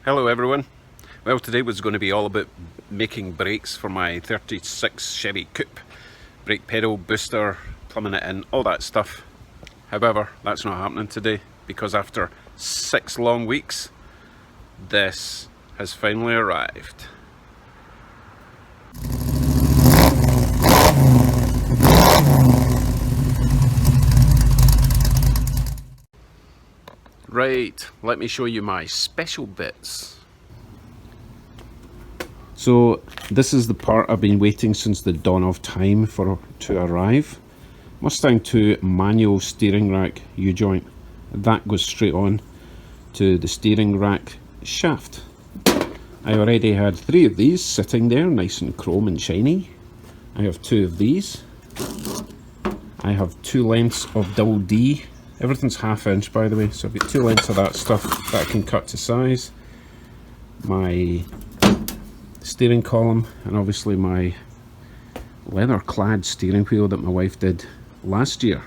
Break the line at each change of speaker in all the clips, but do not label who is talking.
Hello everyone. Well, today was going to be all about making brakes for my 36 Chevy Coupe. Brake pedal, booster, plumbing it in, all that stuff. However, that's not happening today because after 6 long weeks, this has finally arrived. Right, let me show you my special bits. So this is the part I've been waiting since the dawn of time to arrive. Mustang II manual steering rack U joint. That goes straight on to the steering rack shaft. I already had 3 of these sitting there, nice and chrome and shiny. I have 2 of these. I have 2 lengths of double D. Everything's 1/2 inch, by the way, so I've got 2 lengths of that stuff that I can cut to size. My steering column, and obviously my leather clad steering wheel that my wife did last year.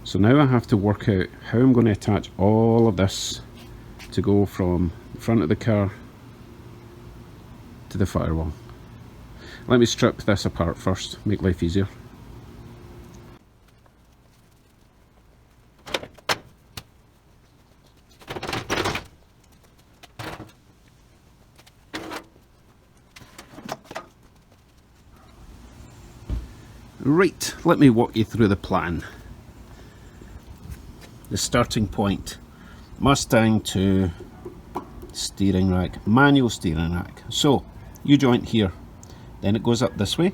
So now I have to work out how I'm going to attach all of this to go from the front of the car to the firewall. Let me strip this apart first, make life easier. Right, let me walk you through the plan. The starting point, Mustang II steering rack, manual steering rack. So, U joint here, then it goes up this way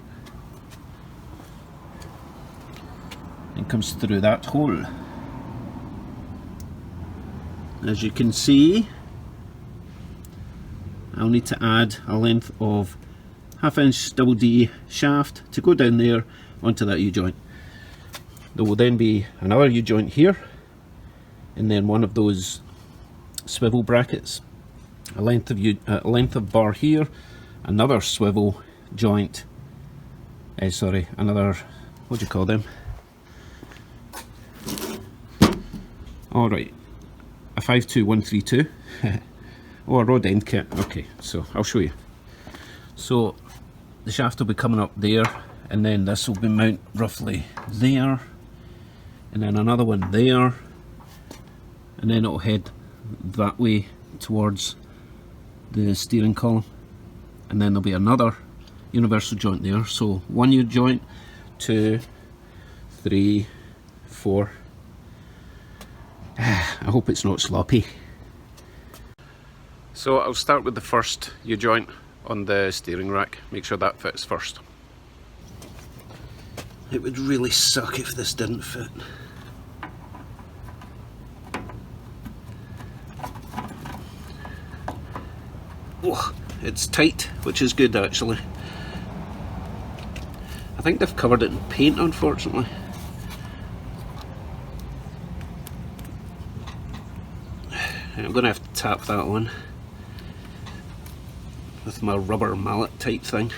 and comes through that hole. As you can see, I'll need to add a length of 1/2 inch double D shaft to go down there onto that U joint. There will then be another U joint here, and then one of those swivel brackets, a length of bar here, another swivel joint, another, what do you call them? Alright, a 52132 oh, a rod end kit. Okay, so I'll show you. So the shaft will be coming up there, and then this will be mounted roughly there, and then another one there, and then it'll head that way towards the steering column, and then there'll be another universal joint there. So 1 U joint, 2, 3, 4. I hope it's not sloppy. So I'll start with the first U joint on the steering rack, make sure that fits first. It would really suck if this didn't fit. Oh, it's tight, which is good actually. I think they've covered it in paint, unfortunately. I'm going to have to tap that one with my rubber mallet type thing.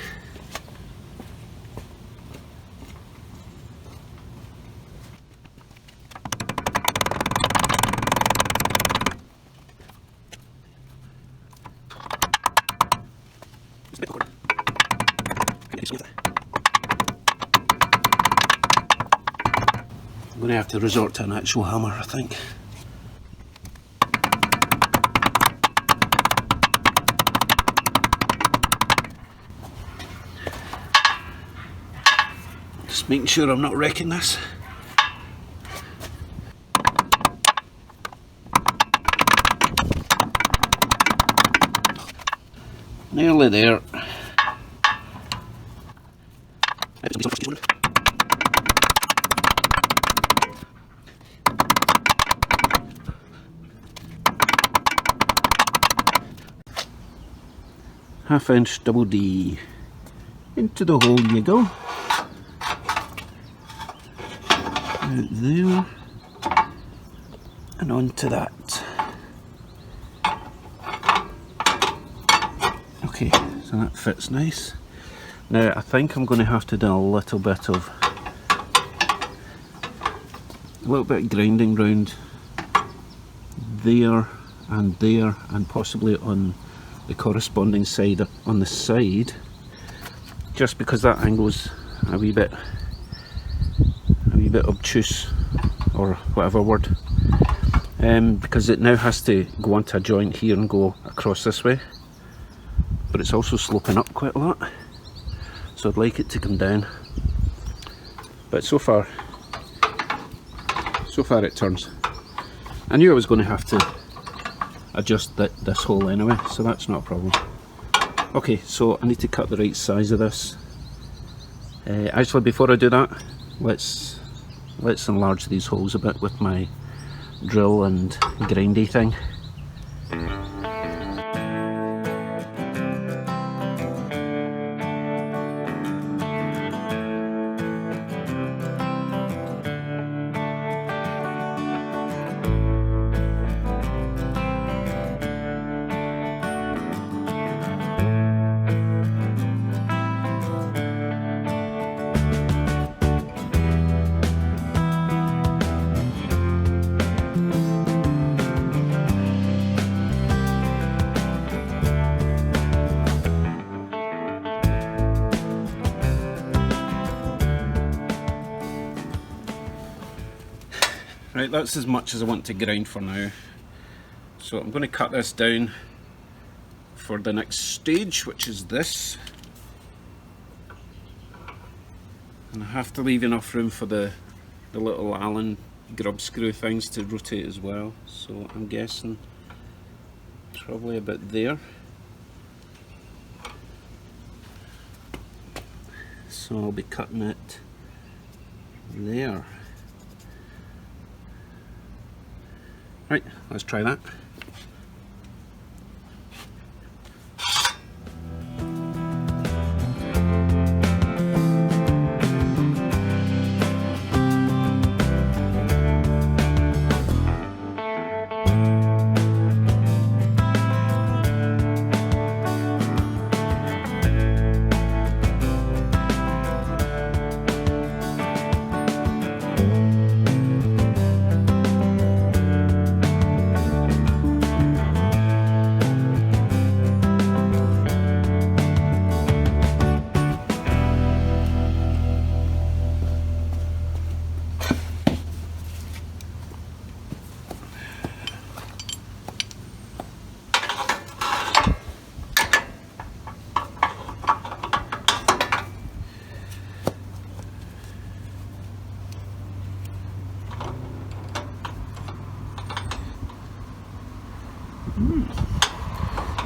I'm going to have to resort to an actual hammer, I think. Just making sure I'm not wrecking this. Nearly there. Half inch double D. Into the hole you go. Out there. And onto that. Okay, so that fits nice. Now I think I'm going to have to do a little bit of grinding round there and there, and possibly on the corresponding side on the side, just because that angle's a wee bit obtuse, or whatever word, because it now has to go onto a joint here and go across this way, but it's also sloping up quite a lot, so I'd like it to come down. But so far it turns. I knew I was going to have to adjust this hole anyway, so that's not a problem. Okay, so I need to cut the right size of this. Actually, before I do that, let's enlarge these holes a bit with my drill and grindy thing. Right, that's as much as I want to grind for now. So I'm going to cut this down for the next stage, which is this. And I have to leave enough room for the little Allen grub screw things to rotate as well. So I'm guessing probably about there. So I'll be cutting it there. Right, let's try that.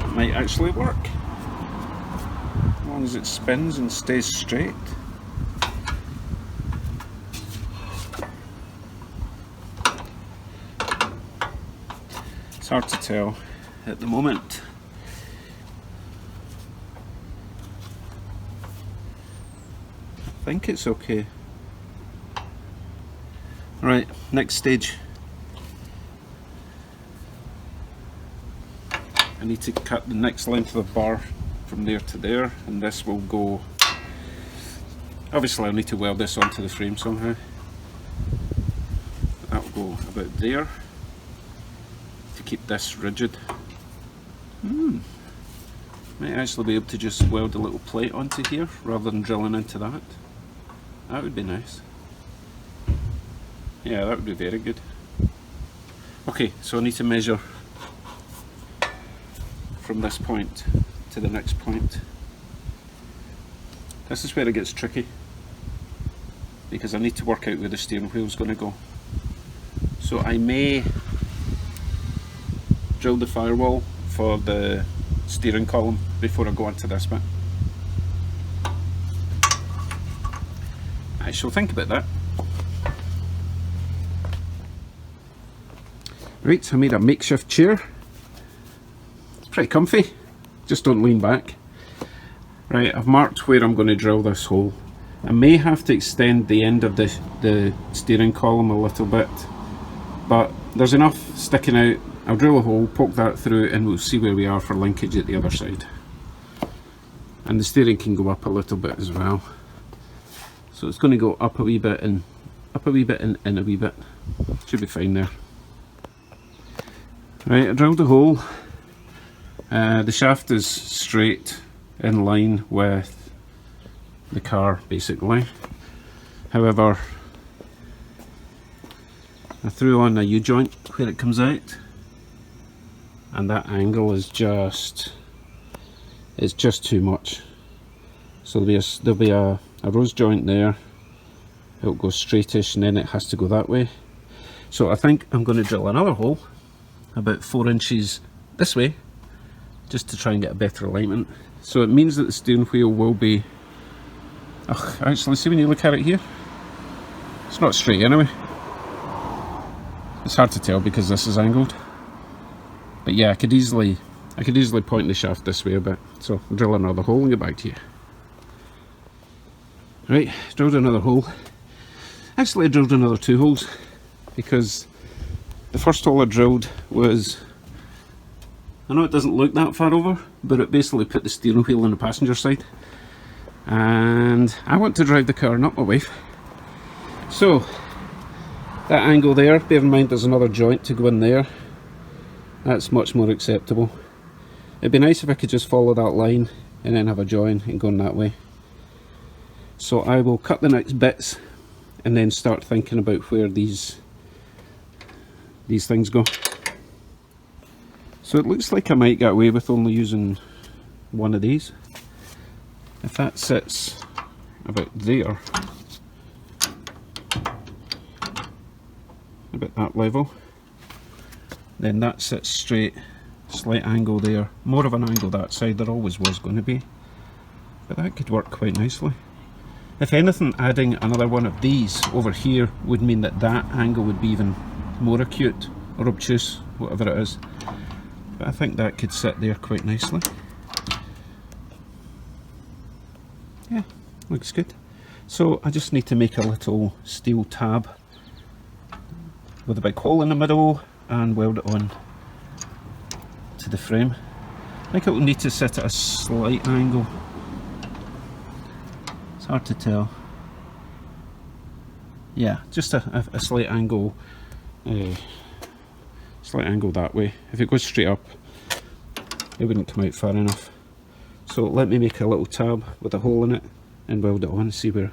It might actually work, as long as it spins and stays straight. It's hard to tell at the moment. I think it's okay. Right, next stage. I need to cut the next length of the bar from there to there, and this will go, obviously I'll need to weld this onto the frame somehow. That will go about there to keep this rigid. Might actually be able to just weld a little plate onto here rather than drilling into that. That would be nice. Yeah, that would be very good. Okay, so I need to measure from this point to the next point. This is where it gets tricky, because I need to work out where the steering wheel is going to go. So I may drill the firewall for the steering column before I go into this bit. I shall think about that. Right, so I made a makeshift chair. Pretty comfy, just don't lean back. Right, I've marked where I'm going to drill this hole. I may have to extend the end of the steering column a little bit, but there's enough sticking out. I'll drill a hole, poke that through, and we'll see where we are for linkage at the other side. And the steering can go up a little bit as well. So it's going to go up a wee bit and up a wee bit and in a wee bit. Should be fine there. Right, I drilled a hole. The shaft is straight in line with the car basically. However, I threw on a U joint where it comes out, and that angle is just, it's just too much. So there'll be a rose joint there. It'll go straightish and then it has to go that way. So I think I'm going to drill another hole about 4 inches this way, just to try and get a better alignment. So it means that the steering wheel will be, actually see when you look at it here, it's not straight anyway. It's hard to tell because this is angled. But yeah, I could easily point the shaft this way a bit. So I'll drill another hole and get back to you. Right, drilled another hole. Actually I drilled another 2 holes, because the first hole I drilled was, I know it doesn't look that far over, but it basically put the steering wheel on the passenger side. And I want to drive the car, not my wife. So, that angle there, bear in mind there's another joint to go in there. That's much more acceptable. It'd be nice if I could just follow that line and then have a join and going that way. So I will cut the next bits and then start thinking about where these things go. So it looks like I might get away with only using one of these. If that sits about there, about that level, then that sits straight, slight angle there, more of an angle that side, there always was going to be, but that could work quite nicely. If anything, adding another one of these over here would mean that that angle would be even more acute or obtuse, whatever it is. But I think that could sit there quite nicely. Yeah, looks good. So I just need to make a little steel tab with a big hole in the middle and weld it on to the frame. I think it will need to sit at a slight angle. It's hard to tell. Yeah, just a slight angle. Slight angle that way. If it goes straight up, it wouldn't come out far enough. So let me make a little tab with a hole in it and weld it on and see how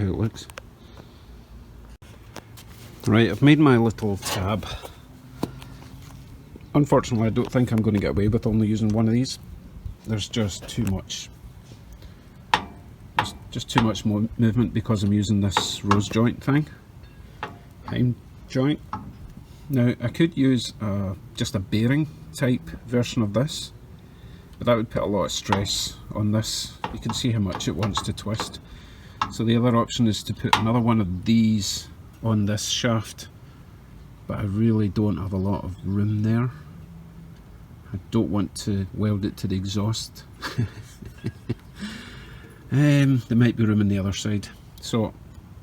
it looks. Right, I've made my little tab. Unfortunately, I don't think I'm going to get away with only using one of these. There's just too much. Just too much more movement because I'm using this rose joint thing. Heim joint. Now I could use just a bearing type version of this, but that would put a lot of stress on this. You can see how much it wants to twist. So the other option is to put another one of these on this shaft, but I really don't have a lot of room there. I don't want to weld it to the exhaust. There might be room on the other side, so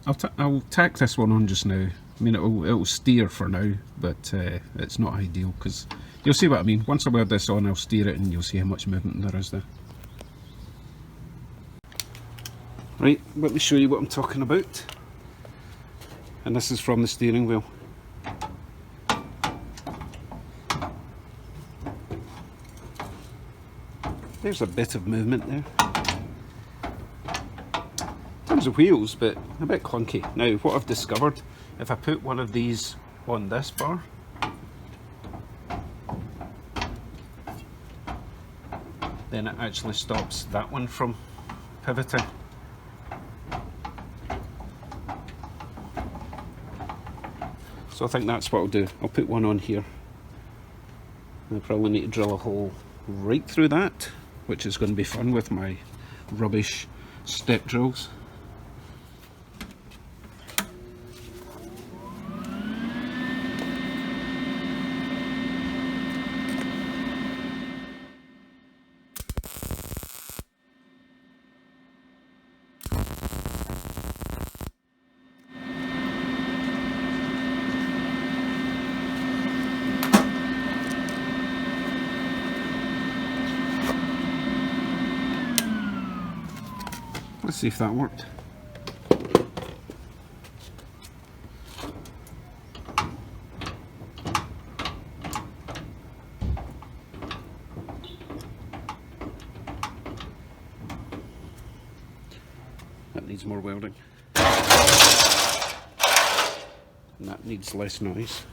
I'll tack this one on just now. I mean, it'll steer for now, but it's not ideal, because you'll see what I mean. Once I weld this on, I'll steer it and you'll see how much movement there is there. Right, let me show you what I'm talking about. And this is from the steering wheel. There's a bit of movement there. In terms of wheels, but a bit clunky. Now, what I've discovered, if I put one of these on this bar, then it actually stops that one from pivoting. So I think that's what I'll do. I'll put one on here. I probably need to drill a hole right through that, which is going to be fun with my rubbish step drills. Let's see if that worked. That needs more welding. And that needs less noise.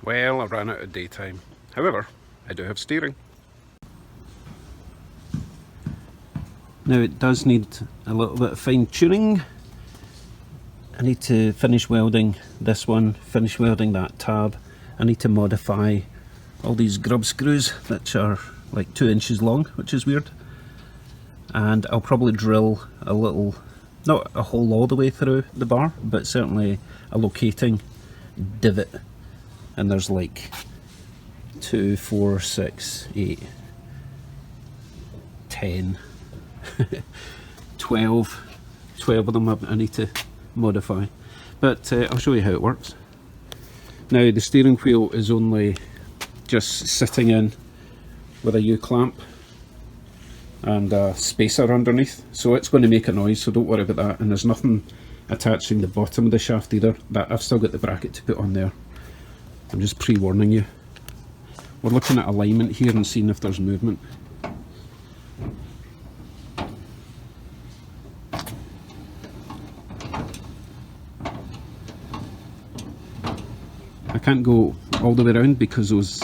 Well, I ran out of daytime. However, I do have steering. Now it does need a little bit of fine tuning. I need to finish welding this one, finish welding that tab. I need to modify all these grub screws which are like 2 inches long, which is weird. And I'll probably drill a little, not a hole all the way through the bar, but certainly a locating divot. And there's like 2, 4, 6, 8, 10, 12 of them I need to modify. But I'll show you how it works. Now the steering wheel is only just sitting in with a U-clamp and a spacer underneath, so it's going to make a noise, so don't worry about that. And there's nothing attaching the bottom of the shaft either. That I've still got the bracket to put on there. I'm just pre-warning you. We're looking at alignment here and seeing if there's movement. I can't go all the way around because those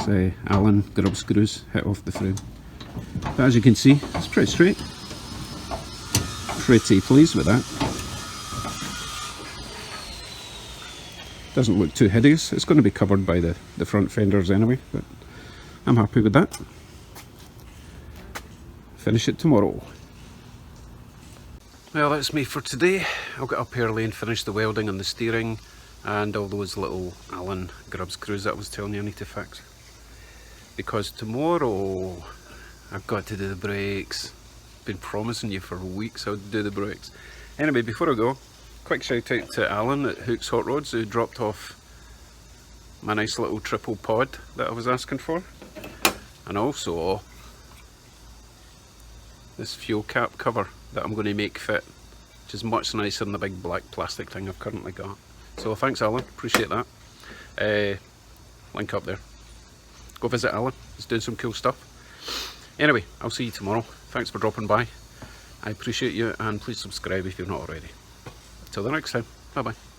Allen grub screws hit off the frame. But as you can see, it's pretty straight. Pretty pleased with that. Doesn't look too hideous. It's going to be covered by the front fenders anyway, but I'm happy with that. Finish it tomorrow. Well, that's me for today. I'll get up early and finish the welding on the steering and all those little Allen grub screws that I was telling you I need to fix. Because tomorrow I've got to do the brakes. Been promising you for weeks I would do the brakes. Anyway, before I go, quick shout out to Alan at Hook's Hot Rods who dropped off my nice little triple pod that I was asking for. And also this fuel cap cover that I'm going to make fit, which is much nicer than the big black plastic thing I've currently got. So thanks Alan, appreciate that. Link up there. Go visit Alan, he's doing some cool stuff. Anyway, I'll see you tomorrow. Thanks for dropping by. I appreciate you, and please subscribe if you're not already. Till the next time, bye bye.